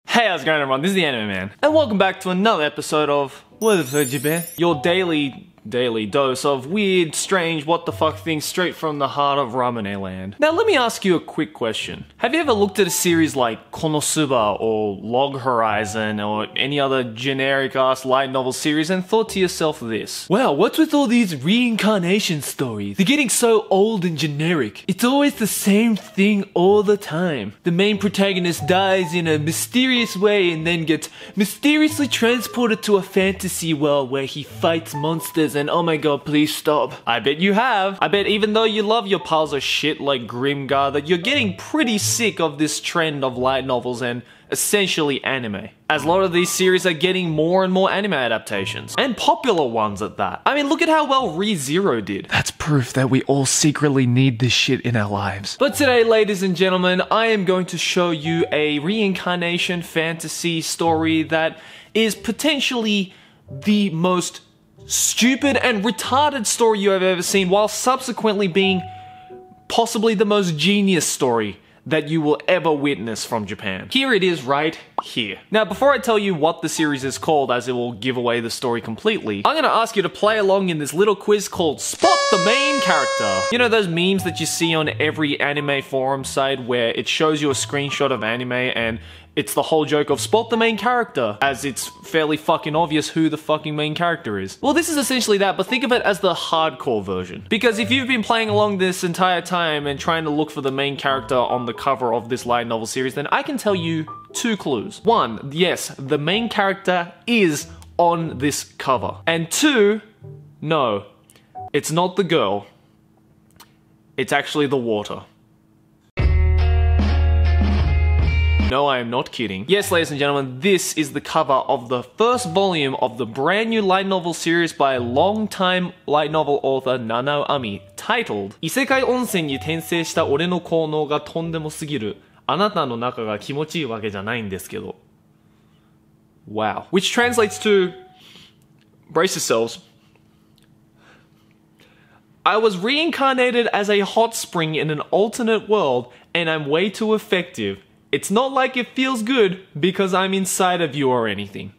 Hey, how's it going everyone? This is the Anime Man, and welcome back to another episode of your daily dose of weird, strange, what the fuck things straight from the heart of Ramune land. Now let me ask you a quick question. Have you ever looked at a series like Konosuba or Log Horizon or any other generic ass light novel series and thought to yourself this: wow, what's with all these reincarnation stories? They're getting so old and generic. It's always the same thing all the time. The main protagonist dies in a mysterious way and then gets mysteriously transported to a fantasy world where he fights monsters and oh my god, please stop. I bet you have. I bet even though you love your piles of shit like Grimgar, that you're getting pretty sick of this trend of light novels and essentially anime. As a lot of these series are getting more and more anime adaptations. And popular ones at that. I mean, look at how well ReZero did. That's proof that we all secretly need this shit in our lives. But today, ladies and gentlemen, I am going to show you a reincarnation fantasy story that is potentially the most stupid and retarded story you have ever seen, while subsequently being possibly the most genius story that you will ever witness from Japan. Here it is right here. Now, before I tell you what the series is called, as it will give away the story completely, I'm gonna ask you to play along in this little quiz called Spot the Main Character. You know those memes that you see on every anime forum site where it shows you a screenshot of anime and it's the whole joke of spot the main character, as it's fairly fucking obvious who the fucking main character is. Well, this is essentially that, but think of it as the hardcore version. Because if you've been playing along this entire time and trying to look for the main character on the cover of this light novel series, then I can tell you two clues. One, yes, the main character is on this cover. And two, no, it's not the girl. It's actually the water. No, I am not kidding. Yes, ladies and gentlemen, this is the cover of the first volume of the brand new light novel series by longtime light novel author Nanao Ami, titled 異世界温泉に転生した俺の効能がとんでもすぎる。あなたの中が気持ちいいわけじゃないんですけど。Wow. Which translates to, brace yourselves, I was reincarnated as a hot spring in an alternate world and I'm way too effective. It's not like it feels good because I'm inside of you or anything.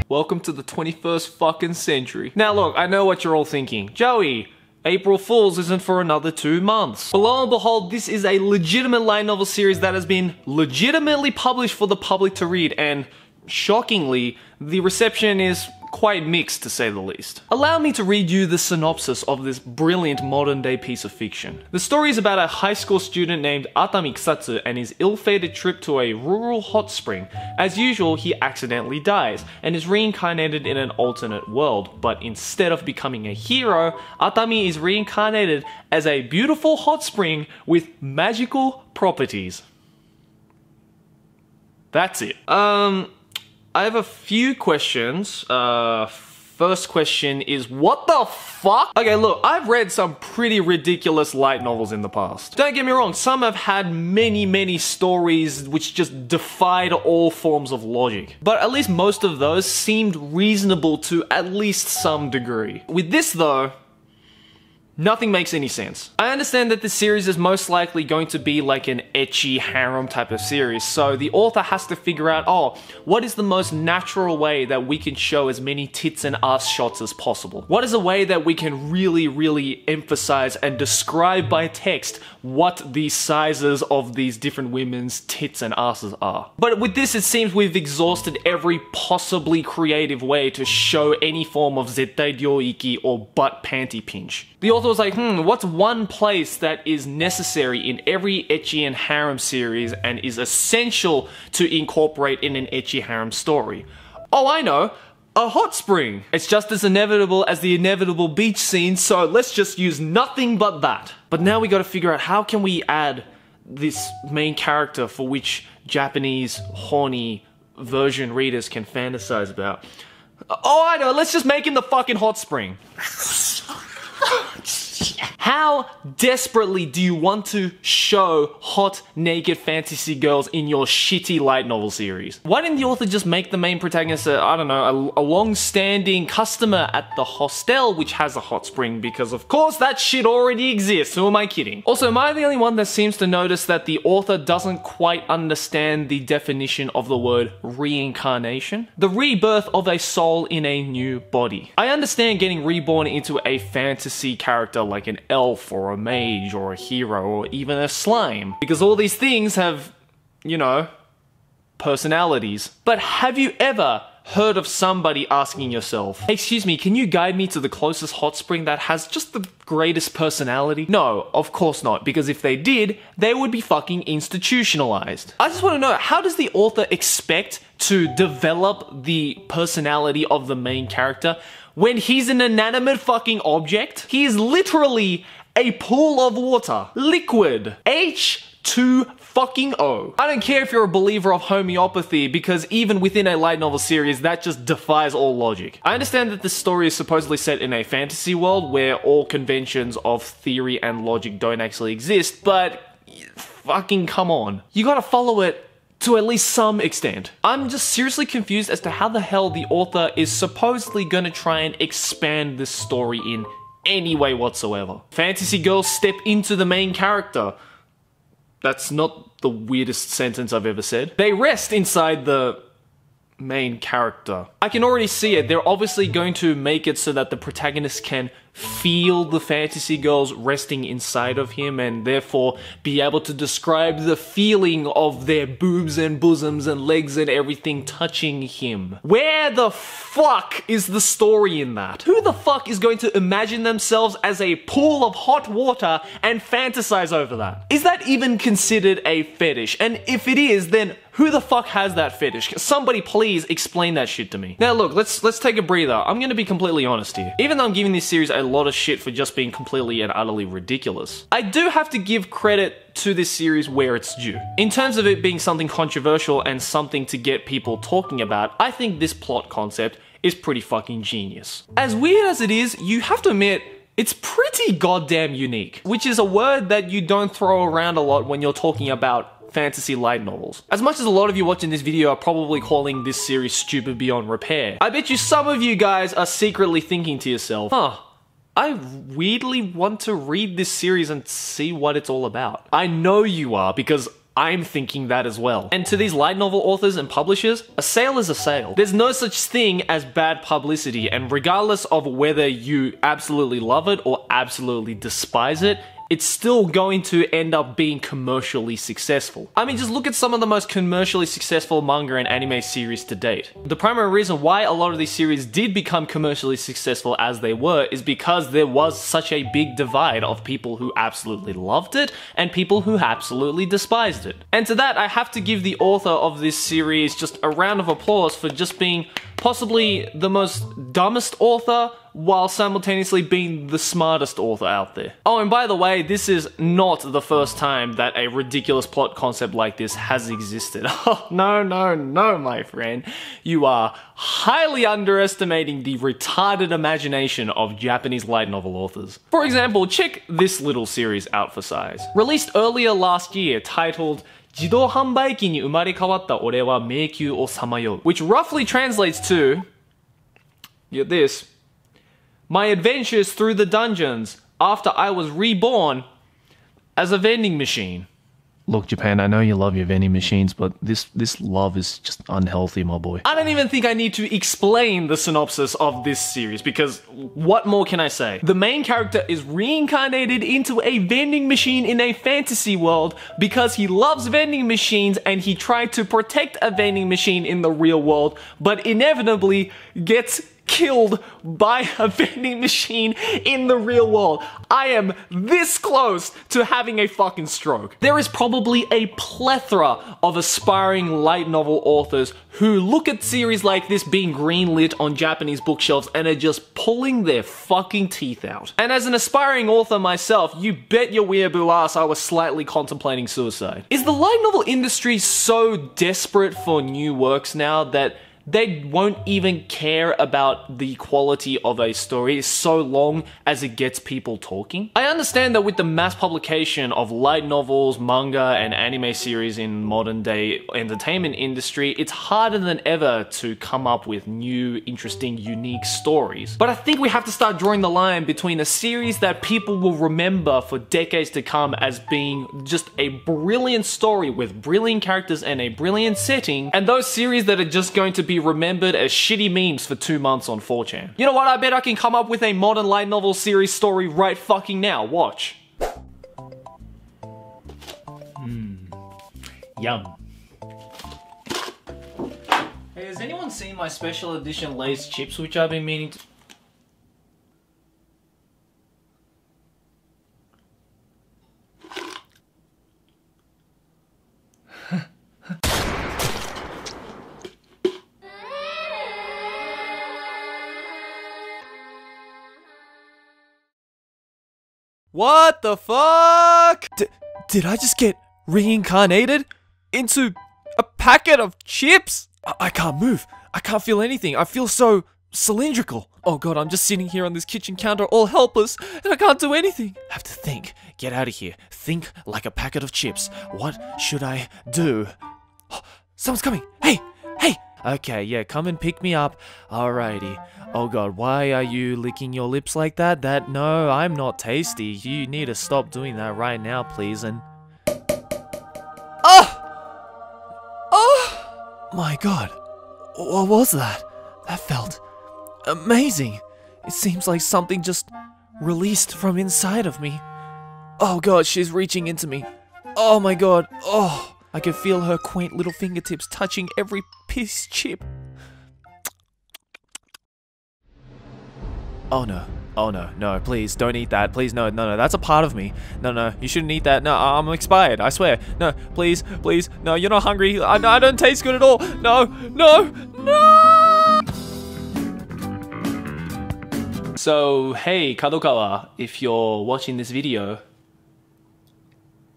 Welcome to the 21st fucking century. Now look, I know what you're all thinking. Joey, April Fools isn't for another 2 months. But lo and behold, this is a legitimate light novel series that has been legitimately published for the public to read, and shockingly, the reception is quite mixed, to say the least. Allow me to read you the synopsis of this brilliant modern-day piece of fiction. The story is about a high school student named Atami Kusatsu and his ill-fated trip to a rural hot spring. As usual, he accidentally dies and is reincarnated in an alternate world, but instead of becoming a hero, Atami is reincarnated as a beautiful hot spring with magical properties. That's it. I have a few questions. First question is, what the fuck? Okay, look, I've read some pretty ridiculous light novels in the past. Don't get me wrong, some have had many stories which just defied all forms of logic. But at least most of those seemed reasonable to at least some degree. With this though, nothing makes any sense. I understand that this series is most likely going to be like an ecchi harem type of series, so the author has to figure out, oh, what is the most natural way that we can show as many tits and ass shots as possible? What is a way that we can really emphasize and describe by text what the sizes of these different women's tits and asses are? But with this, it seems we've exhausted every possibly creative way to show any form of zettai ryoiki or butt panty pinch. The author was like, what's one place that is necessary in every ecchi and harem series and is essential to incorporate in an ecchi harem story? Oh, I know, a hot spring. It's just as inevitable as the inevitable beach scene, so let's just use nothing but that. But now we gotta figure out, how can we add this main character for which Japanese horny version readers can fantasize about? Oh, I know, let's just make him the fucking hot spring. How How desperately do you want to show hot, naked fantasy girls in your shitty light novel series? Why didn't the author just make the main protagonist, I don't know, a long-standing customer at the hostel which has a hot spring? Because of course that shit already exists, who am I kidding? Also, am I the only one that seems to notice that the author doesn't quite understand the definition of the word reincarnation? The rebirth of a soul in a new body. I understand getting reborn into a fantasy character like an elf or a mage or a hero or even a slime, because all these things have, you know, personalities. But have you ever heard of somebody asking yourself, hey, excuse me, can you guide me to the closest hot spring that has just the greatest personality? No, of course not, because if they did, they would be fucking institutionalized. I just want to know, how does the author expect to develop the personality of the main character when he's an inanimate fucking object? He is literally a pool of water. Liquid. H2O. I don't care if you're a believer of homeopathy, because even within a light novel series, that just defies all logic. I understand that this story is supposedly set in a fantasy world where all conventions of theory and logic don't actually exist, but fucking come on. You gotta follow it to at least some extent. I'm just seriously confused as to how the hell the author is supposedly gonna try and expand this story in any way whatsoever. Fantasy girls step into the main character. That's not the weirdest sentence I've ever said. They rest inside the main character. I can already see it. They're obviously going to make it so that the protagonist can feel the fantasy girls resting inside of him and therefore be able to describe the feeling of their boobs and bosoms and legs and everything touching him. Where the fuck is the story in that? Who the fuck is going to imagine themselves as a pool of hot water and fantasize over that? Is that even considered a fetish? And if it is, then who the fuck has that fetish? Somebody please explain that shit to me. Now look, let's take a breather. I'm gonna be completely honest here. Even though I'm giving this series a lot of shit for just being completely and utterly ridiculous, I do have to give credit to this series where it's due. In terms of it being something controversial and something to get people talking about, I think this plot concept is pretty fucking genius. As weird as it is, you have to admit, it's pretty goddamn unique, which is a word that you don't throw around a lot when you're talking about fantasy light novels. As much as a lot of you watching this video are probably calling this series stupid beyond repair, I bet you some of you guys are secretly thinking to yourself, huh, I weirdly want to read this series and see what it's all about. I know you are, because I'm thinking that as well. And to these light novel authors and publishers, a sale is a sale. There's no such thing as bad publicity, and regardless of whether you absolutely love it or absolutely despise it, it's still going to end up being commercially successful. I mean, just look at some of the most commercially successful manga and anime series to date. The primary reason why a lot of these series did become commercially successful as they were is because there was such a big divide of people who absolutely loved it and people who absolutely despised it. And to that, I have to give the author of this series just a round of applause for just being possibly the most dumbest author while simultaneously being the smartest author out there. Oh, and by the way, this is not the first time that a ridiculous plot concept like this has existed. Oh, no, my friend. You are highly underestimating the retarded imagination of Japanese light novel authors. For example, check this little series out for size. Released earlier last year, titled 自動販売機に生まれ変わった俺は迷宮を彷徨う, which roughly translates to, get this, my adventures through the dungeons after I was reborn as a vending machine. Look, Japan, I know you love your vending machines, but this love is just unhealthy, my boy. I don't even think I need to explain the synopsis of this series, because what more can I say? The main character is reincarnated into a vending machine in a fantasy world because he loves vending machines and he tried to protect a vending machine in the real world, but inevitably gets killed by a vending machine in the real world. I am this close to having a fucking stroke. There is probably a plethora of aspiring light novel authors who look at series like this being greenlit on Japanese bookshelves and are just pulling their fucking teeth out. And as an aspiring author myself, you bet your weeaboo ass I was slightly contemplating suicide. Is the light novel industry so desperate for new works now that they won't even care about the quality of a story so long as it gets people talking. I understand that with the mass publication of light novels, manga, and anime series in modern day entertainment industry, it's harder than ever to come up with new, interesting, unique stories. But I think we have to start drawing the line between a series that people will remember for decades to come as being just a brilliant story with brilliant characters and a brilliant setting, and those series that are just going to be remembered as shitty memes for 2 months on 4chan. You know what? I bet I can come up with a modern light novel series story right fucking now. Watch. Yum. Hey, has anyone seen my special edition Lay's chips, which I've been meaning to... What the fuck? Did I just get reincarnated into a packet of chips? I can't move. I can't feel anything. I feel so cylindrical. Oh god, I'm just sitting here on this kitchen counter all helpless and I can't do anything. I have to think. Get out of here. Think like a packet of chips. What should I do? Oh, someone's coming. Hey! Hey! Okay, yeah, come and pick me up. Alrighty. Oh god, why are you licking your lips like that? No, I'm not tasty. You need to stop doing that right now, please, and... Oh! Oh! My god. What was that? That felt amazing. It seems like something just released from inside of me. Oh god, she's reaching into me. Oh my god. Oh! I can feel her quaint little fingertips touching every piece chip. Oh no. Oh no. No, please don't eat that. Please, no, that's a part of me. No, you shouldn't eat that. No, I'm expired. I swear. No, please. No, you're not hungry. I don't taste good at all. No. So, hey, Kadokawa, if you're watching this video,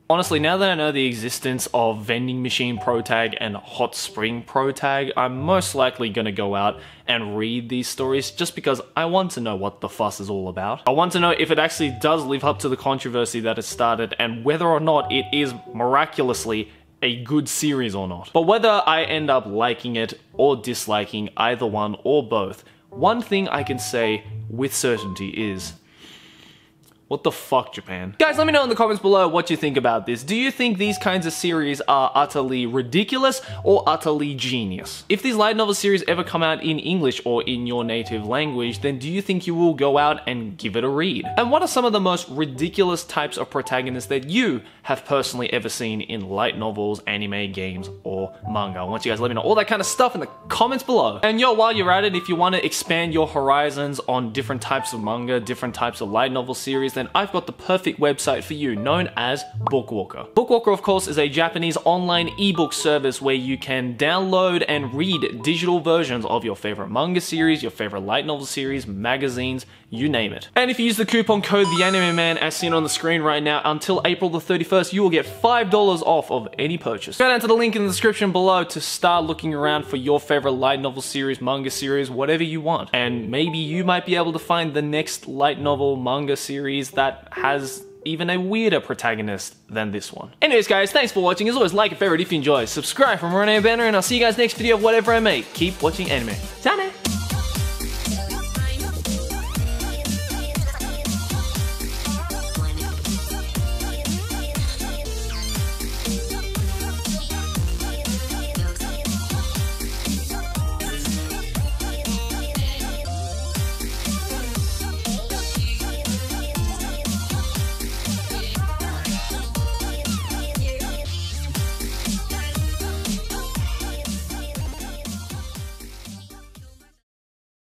honestly, now that I know the existence of Vending Machine Protag and Hot Spring Protag, I'm most likely gonna go out and read these stories just because I want to know what the fuss is all about. I want to know if it actually does live up to the controversy that it started and whether or not it is miraculously a good series or not. But whether I end up liking it or disliking either one or both, one thing I can say with certainty is, what the fuck, Japan? Guys, let me know in the comments below what you think about this. Do you think these kinds of series are utterly ridiculous or utterly genius? If these light novel series ever come out in English or in your native language, then do you think you will go out and give it a read? And what are some of the most ridiculous types of protagonists that you have personally ever seen in light novels, anime, games, or manga? I want you guys to let me know all that kind of stuff in the comments below. And yo, while you're at it, if you want to expand your horizons on different types of manga, different types of light novel series, then I've got the perfect website for you, known as Bookwalker. Bookwalker, of course, is a Japanese online ebook service where you can download and read digital versions of your favorite manga series, your favorite light novel series, magazines, you name it. And if you use the coupon code TheAnimeMan as seen on the screen right now until April the 31st, you will get $5 off of any purchase. Go down to the link in the description below to start looking around for your favorite light novel series, manga series, whatever you want. And maybe you might be able to find the next light novel manga series that has even a weirder protagonist than this one. Anyways guys, thanks for watching. As always, like and favorite if you enjoy, subscribe for more anime banner, and I'll see you guys next video of whatever I make. Keep watching anime. Janai!